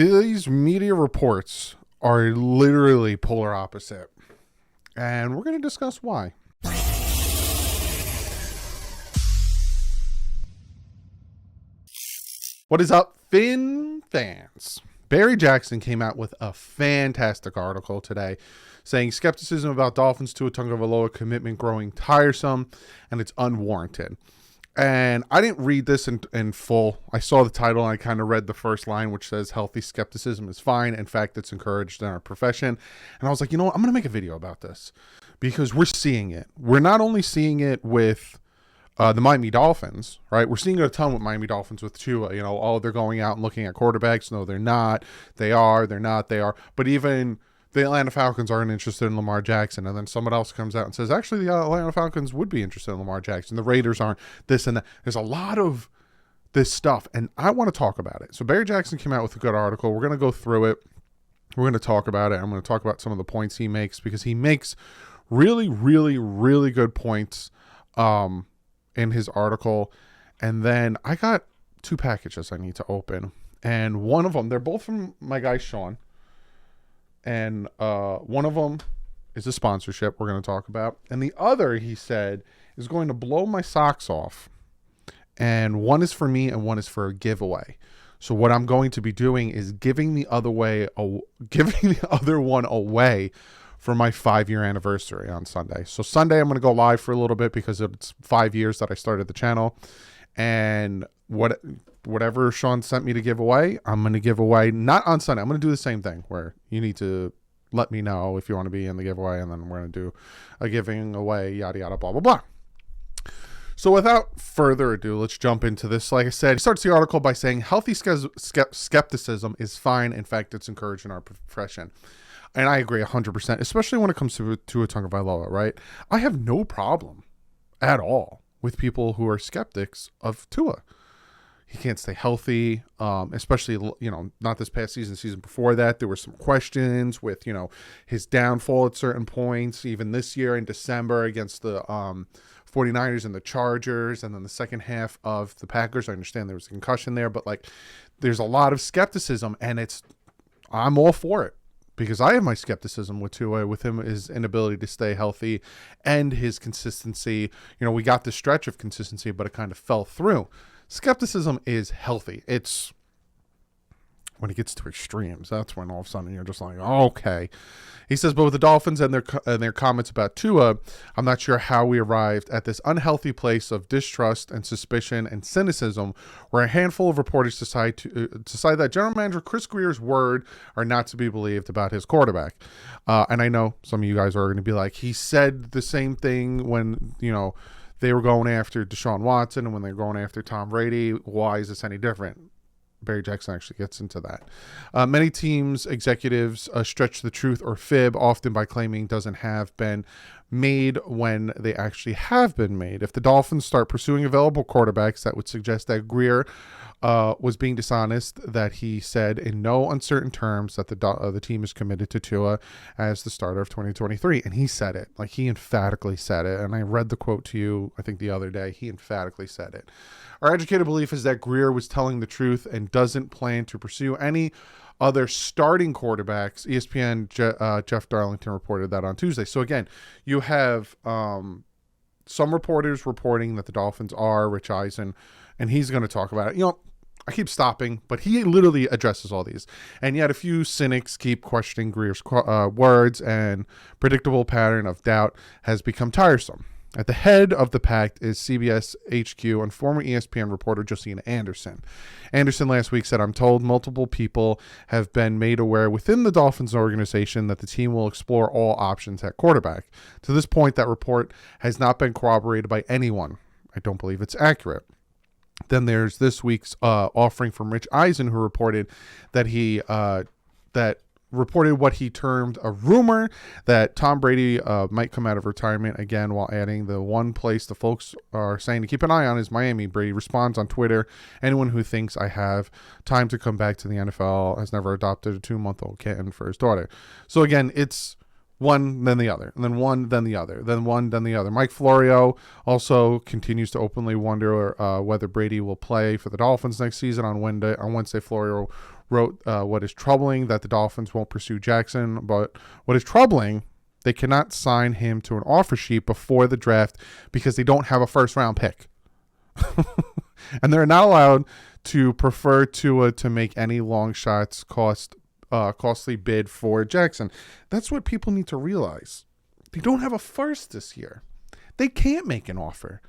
these media reports are literally polar opposite. And we're going to discuss why. What is up, Fin fans? Barry Jackson came out with a fantastic article today saying skepticism about Dolphins Tua Tagovailoa commitment growing tiresome and it's unwarranted. And I didn't read this in full. I saw the title and I kind of read the first line, which says healthy skepticism is fine. In fact, it's encouraged in our profession. And I was like, you know what? I'm going to make a video about this because we're seeing it. We're not only seeing it with the Miami Dolphins, right? We're seeing it a ton with Miami Dolphins with Tua. You know, oh, they're going out and looking at quarterbacks. No, they're not. They are. They're not. They are. But even the Atlanta Falcons aren't interested in Lamar Jackson. And then someone else comes out and says, actually, the Atlanta Falcons would be interested in Lamar Jackson. The Raiders aren't, this and that. There's a lot of this stuff, and I want to talk about it. So Barry Jackson came out with a good article. We're going to go through it. We're going to talk about it. I'm going to talk about some of the points he makes because he makes really, really, really good points in his article. And then I got two packages I need to open. And one of them, they're both from my guy Sean. And one of them is a sponsorship we're going to talk about. And the other, he said, is going to blow my socks off. And one is for me and one is for a giveaway. So what I'm going to be doing is giving the other one away for my 5-year anniversary on Sunday. So Sunday, I'm going to go live for a little bit because it's 5 years that I started the channel. And whatever Sean sent me to give away, I'm going to give away, not on Sunday. I'm going to do the same thing where you need to let me know if you want to be in the giveaway, and then we're going to do a giving away, yada, yada, blah, blah, blah. So without further ado, let's jump into this. Like I said, he starts the article by saying healthy skepticism is fine. In fact, it's encouraged in our profession. And I agree 100%, especially when it comes to Tua Tagovailoa, right? I have no problem at all with people who are skeptics of Tua. He can't stay healthy, especially, you know, not this past season before that. There were some questions with, you know, his downfall at certain points, even this year in December against the 49ers and the Chargers, and then the second half of the Packers. I understand there was a concussion there, but like there's a lot of skepticism, and I'm all for it. Because I have my skepticism with Tua, with him, his inability to stay healthy and his consistency. You know, we got the stretch of consistency, but it kind of fell through. Skepticism is healthy. It's when it gets to extremes, that's when all of a sudden you're just like, oh, okay. He says, but with the Dolphins and their comments about Tua, I'm not sure how we arrived at this unhealthy place of distrust and suspicion and cynicism where a handful of reporters decide that General Manager Chris Grier's word are not to be believed about his quarterback. And I know some of you guys are going to be like, he said the same thing when, you know, they were going after Deshaun Watson and when they were going after Tom Brady. Why is this any different? Barry Jackson actually gets into that. Many teams, executives stretch the truth or fib, often by claiming doesn't have been made when they actually have been made. If the Dolphins start pursuing available quarterbacks, that would suggest that Grier was being dishonest, that he said in no uncertain terms that the team is committed to Tua as the starter of 2023. And he said it. Like, he emphatically said it. And I read the quote to you, I think, the other day. He emphatically said it. Our educated belief is that Grier was telling the truth and doesn't plan to pursue any other starting quarterbacks. ESPN Jeff Darlington reported that on Tuesday. So again, you have some reporters reporting that the Dolphins are Rich Eisen, and he's going to talk about it. You know, I keep stopping, but he literally addresses all these. And yet a few cynics keep questioning Grier's words, and predictable pattern of doubt has become tiresome. At the head of the pack is CBS HQ and former ESPN reporter Josina Anderson. Anderson last week said, I'm told multiple people have been made aware within the Dolphins organization that the team will explore all options at quarterback. To this point, that report has not been corroborated by anyone. I don't believe it's accurate. Then there's this week's offering from Rich Eisen, who reported that reported what he termed a rumor that Tom Brady might come out of retirement again, while adding the one place the folks are saying to keep an eye on is Miami. Brady responds on Twitter, anyone who thinks I have time to come back to the NFL has never adopted a 2-month-old kitten for his daughter. So again, it's One, then the other, and then one, then the other, then one, then the other. Mike Florio also continues to openly wonder whether Brady will play for the Dolphins next season. On Wednesday, Florio wrote, what is troubling that the Dolphins won't pursue Jackson, but what is troubling, they cannot sign him to an offer sheet before the draft because they don't have a first-round pick. And they're not allowed to prefer Tua to make any long shots costly bid for Jackson. That's what people need to realize. They don't have a first this year. They can't make an offer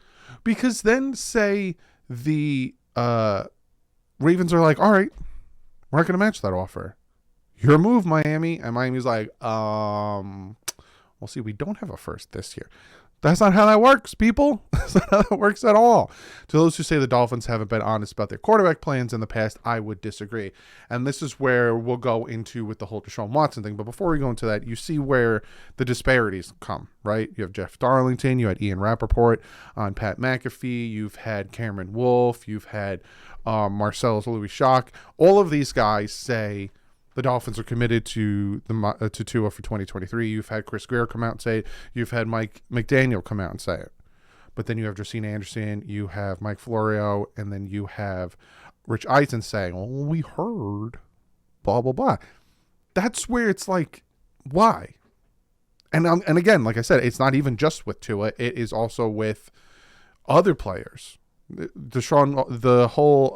because then say the Ravens are like, all right, we're not going to match that offer. Your move, Miami. And Miami's like, we'll see, we don't have a first this year. That's not how that works, people. That's not how that works at all. To those who say the Dolphins haven't been honest about their quarterback plans in the past, I would disagree. And this is where we'll go into with the whole Deshaun Watson thing. But before we go into that, you see where the disparities come, right? You have Jeff Darlington, you had Ian Rappaport on Pat McAfee, you've had Cameron Wolfe, you've had Marcellus Louis-Shock. All of these guys say the Dolphins are committed to Tua for 2023. You've had Chris Greer come out and say it. You've had Mike McDaniel come out and say it. But then you have Josina Anderson, you have Mike Florio, and then you have Rich Eisen saying, well, we heard, blah, blah, blah. That's where it's like, why? And again, like I said, it's not even just with Tua. It is also with other players. The whole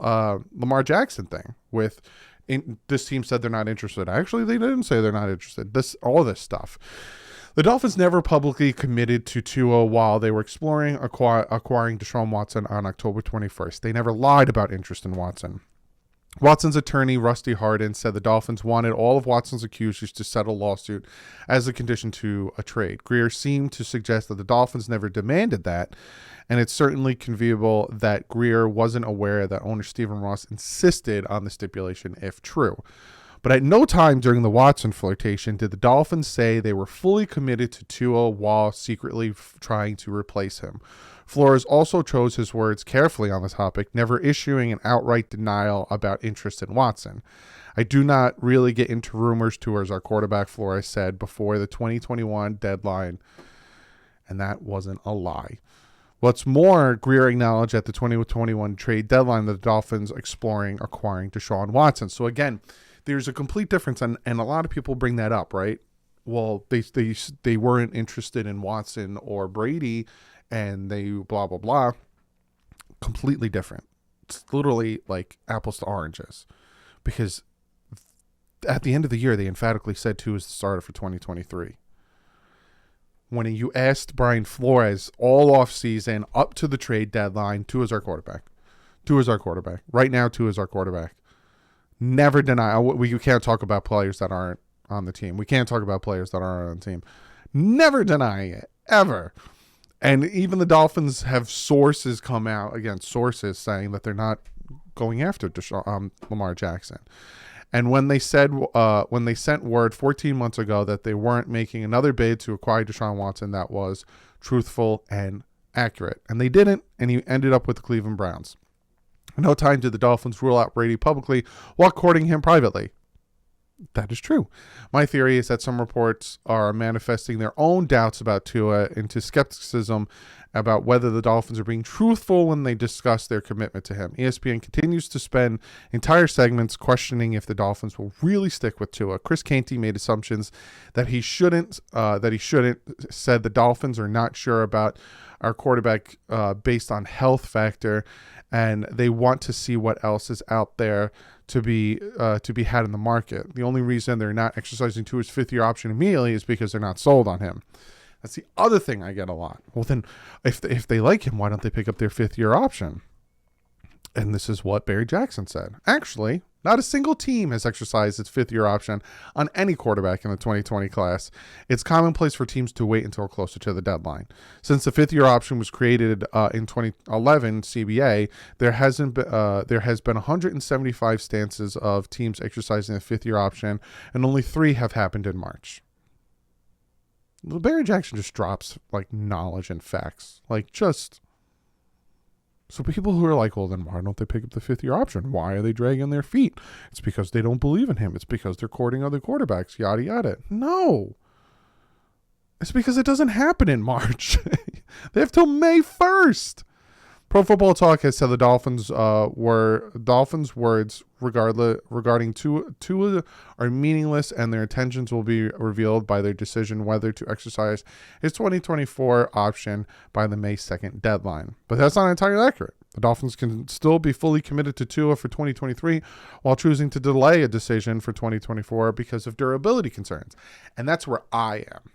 Lamar Jackson thing with... this team said they're not interested. Actually, they didn't say they're not interested. All this stuff. The Dolphins never publicly committed to Tua while they were exploring acquiring Deshaun Watson on October 21st. They never lied about interest in Watson. Watson's attorney, Rusty Hardin, said the Dolphins wanted all of Watson's accusers to settle lawsuit as a condition to a trade. Greer seemed to suggest that the Dolphins never demanded that, and it's certainly conceivable that Greer wasn't aware that owner Stephen Ross insisted on the stipulation if true. But at no time during the Watson flirtation did the Dolphins say they were fully committed to Tua while secretly trying to replace him. Flores also chose his words carefully on the topic, never issuing an outright denial about interest in Watson. I do not really get into rumors towards our quarterback, Flores said before the 2021 deadline, and that wasn't a lie. What's more, Greer acknowledged at the 2021 trade deadline that the Dolphins exploring acquiring Deshaun Watson. So again, there's a complete difference, and a lot of people bring that up, right? Well, they weren't interested in Watson or Brady, and they blah, blah, blah. Completely different. It's literally like apples to oranges. Because at the end of the year, they emphatically said Tua is the starter for 2023. When you asked Brian Flores all offseason up to the trade deadline, Tua is our quarterback. Tua is our quarterback. Right now, Tua is our quarterback. Never deny. We can't talk about players that aren't on the team. We can't talk about players that aren't on the team. Never denying it. Ever. And even the Dolphins have sources come out, again, sources saying that they're not going after Lamar Jackson. And when they said, when they sent word 14 months ago that they weren't making another bid to acquire Deshaun Watson, that was truthful and accurate. And they didn't, and he ended up with the Cleveland Browns. In no time did the Dolphins rule out Brady publicly while courting him privately. That is true. My theory is that some reports are manifesting their own doubts about Tua into skepticism about whether the Dolphins are being truthful when they discuss their commitment to him. ESPN continues to spend entire segments questioning if the Dolphins will really stick with Tua. Chris Canty made assumptions that he shouldn't, said the Dolphins are not sure about our quarterback based on health factor, and they want to see what else is out there to be had in the market. The only reason they're not exercising Tua's fifth-year option immediately is because they're not sold on him. That's the other thing I get a lot. Well, then, if they like him, why don't they pick up their fifth-year option? And this is what Barry Jackson said. Actually, not a single team has exercised its fifth-year option on any quarterback in the 2020 class. It's commonplace for teams to wait until closer to the deadline. Since the fifth-year option was created in 2011 CBA, there has been 175 stances of teams exercising the fifth-year option, and only 3 have happened in March. Barry Jackson just drops like knowledge and facts, like just. So people who are like, well, then why don't they pick up the fifth-year option? Why are they dragging their feet? It's because they don't believe in him. It's because they're courting other quarterbacks, yada, yada. No. It's because it doesn't happen in March. They have till May 1st. Pro Football Talk has said the Dolphins words regarding Tua are meaningless, and their intentions will be revealed by their decision whether to exercise his 2024 option by the May 2nd deadline. But that's not entirely accurate. The Dolphins can still be fully committed to Tua for 2023 while choosing to delay a decision for 2024 because of durability concerns. And that's where I am.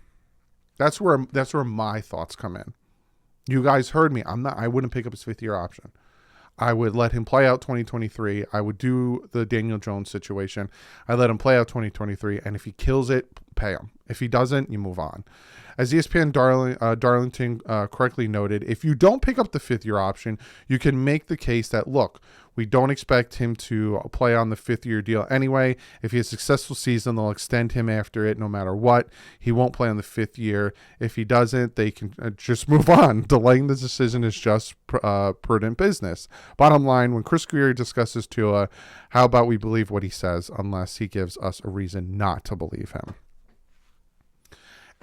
That's where my thoughts come in. You guys heard me. I wouldn't pick up his 5th year option. I would let him play out 2023. I would do the Daniel Jones situation. I let him play out 2023, and if he kills it, pay him. If he doesn't, you move on. As ESPN Darlington correctly noted, if you don't pick up the 5th year option, you can make the case that, look, we don't expect him to play on the 5th year deal anyway. If he has a successful season, they'll extend him after it no matter what. He won't play on the 5th year. If he doesn't, they can just move on. Delaying the decision is just prudent business. Bottom line, when Chris Greer discusses Tua, how about we believe what he says unless he gives us a reason not to believe him?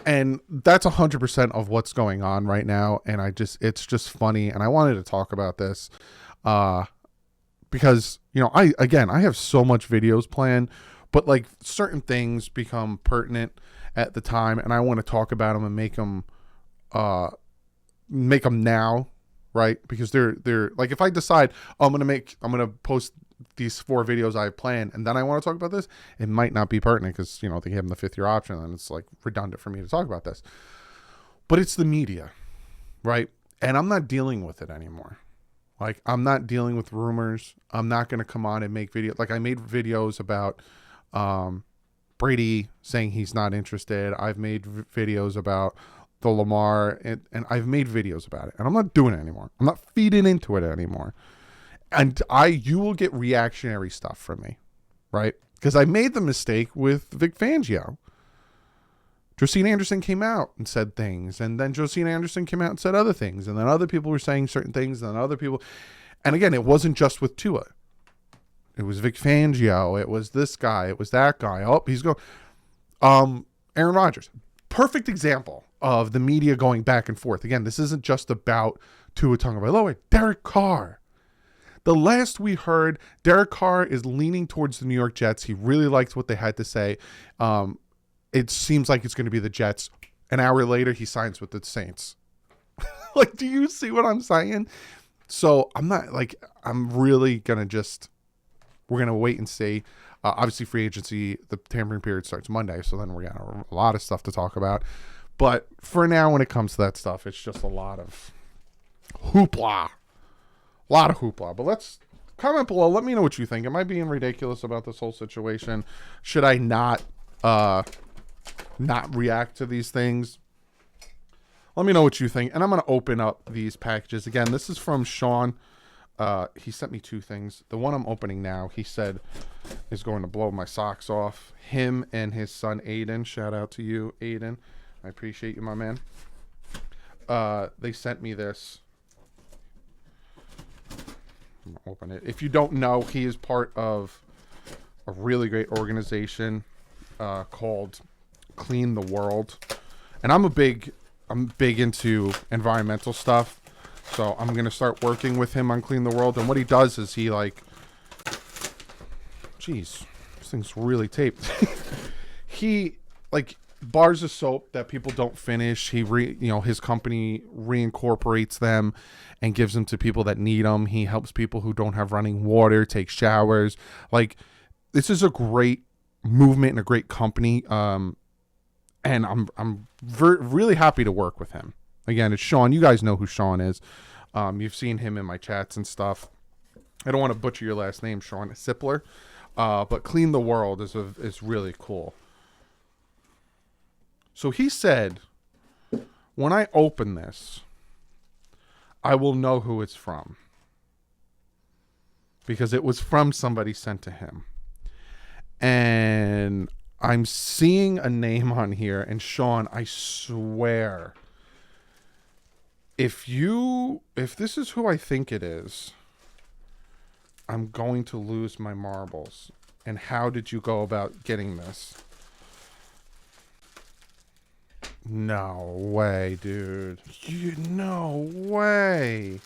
And that's 100% of what's going on right now. And it's just funny. And I wanted to talk about this because, I have so much videos planned, but like certain things become pertinent at the time. And I want to talk about them and make them now. Right. Because they're like, if I decide I'm going to post these 4 videos I have planned, and then I want to talk about this, it might not be pertinent because, they gave them the 5th year option, and it's like redundant for me to talk about this. But it's the media, right? And I'm not dealing with it anymore. Like, I'm not dealing with rumors. I'm not going to come on and make videos. Like, I made videos about Brady saying he's not interested. I've made videos about the Lamar, and I've made videos about it. And I'm not doing it anymore. I'm not feeding into it anymore. And you will get reactionary stuff from me, right? Because I made the mistake with Vic Fangio. Josine Anderson came out and said things, and then Josine Anderson came out and said other things, and then other people were saying certain things, and then other people. And again, it wasn't just with Tua. It was Vic Fangio. It was this guy. It was that guy. Oh, he's going. Aaron Rodgers. Perfect example of the media going back and forth. Again, this isn't just about Tua Tagovailoa. Derek Carr. The last we heard, Derek Carr is leaning towards the New York Jets. He really liked what they had to say. It seems like it's going to be the Jets. An hour later, he signs with the Saints. Like, do you see what I'm saying? So I'm really going to we're going to wait and see. Obviously, free agency, the tampering period starts Monday. So then we got a lot of stuff to talk about. But for now, when it comes to that stuff, it's just a lot of hoopla. But let's comment below. Let me know what you think. Am I being ridiculous about this whole situation? Should I not react to these things? Let me know what you think. And I'm going to open up these packages. Again, this is from Sean. He sent me 2 things. The one I'm opening now, he said, is going to blow my socks off. Him and his son, Aiden. Shout out to you, Aiden. I appreciate you, my man. They sent me this. I'm gonna open it. If you don't know, he is part of a really great organization called Clean the World, and I'm big into environmental stuff, so I'm gonna start working with him on Clean the World. And what he does is he this thing's really taped. He bars of soap that people don't finish. His company reincorporates them and gives them to people that need them. He helps people who don't have running water take showers. This is a great movement and a great company. And I'm really happy to work with him. Again, it's Sean. You guys know who Sean is. You've seen him in my chats and stuff. I don't want to butcher your last name, Sean Sipler. But Clean the World is really cool. So he said, when I open this, I will know who it's from. Because it was from somebody sent to him. And I'm seeing a name on here. And Sean, I swear, if this is who I think it is, I'm going to lose my marbles. And how did you go about getting this? No way, dude. No way.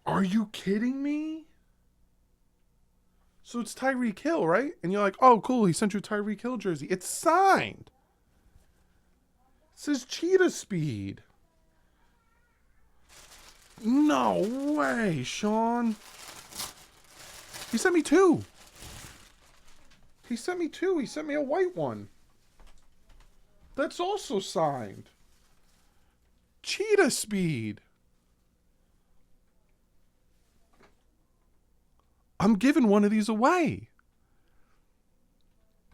Are you kidding me? So it's Tyreek Hill, right? And you're like, oh, cool. He sent you a Tyreek Hill jersey. It's signed. It says cheetah speed. No way, Sean. He sent me two. He sent me a white one. That's also signed. Cheetah speed. I'm giving one of these away.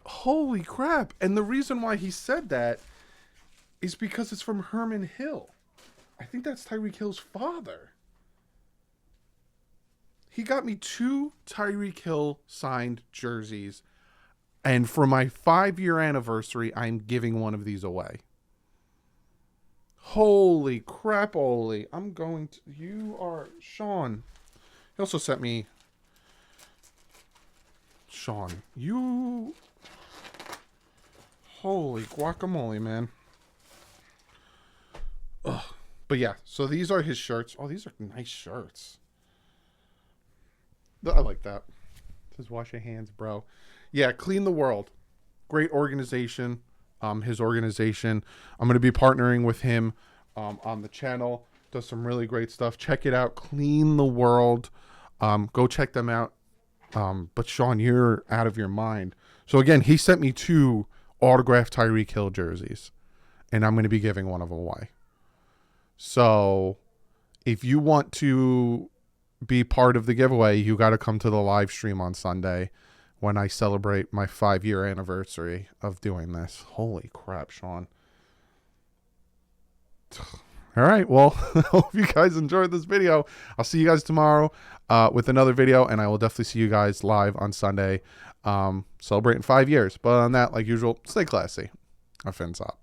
Holy crap. And the reason why he said that is because it's from Herman Hill. I think that's Tyreek Hill's father. He got me 2 Tyreek Hill signed jerseys. And for my 5-year anniversary, I'm giving one of these away. Holy crap, Oli. I'm going to... You are... Sean. He also sent me... Sean, you... Holy guacamole, man. Ugh. But yeah, so these are his shirts. Oh, these are nice shirts. I like that. It says wash your hands, bro. Yeah, Clean the World. Great organization. His organization. I'm going to be partnering with him on the channel. Does some really great stuff. Check it out. Clean the World. Go check them out. But Sean, you're out of your mind. So again, he sent me 2 autographed Tyreek Hill jerseys. And I'm going to be giving one of them away. So if you want to be part of the giveaway, you got to come to the live stream on Sunday when I celebrate my 5-year anniversary of doing this. Holy crap, Sean. All right, well, I hope you guys enjoyed this video. I'll see you guys tomorrow with another video, and I will definitely see you guys live on Sunday celebrating 5 years. But on that, like usual, stay classy. Our fins up.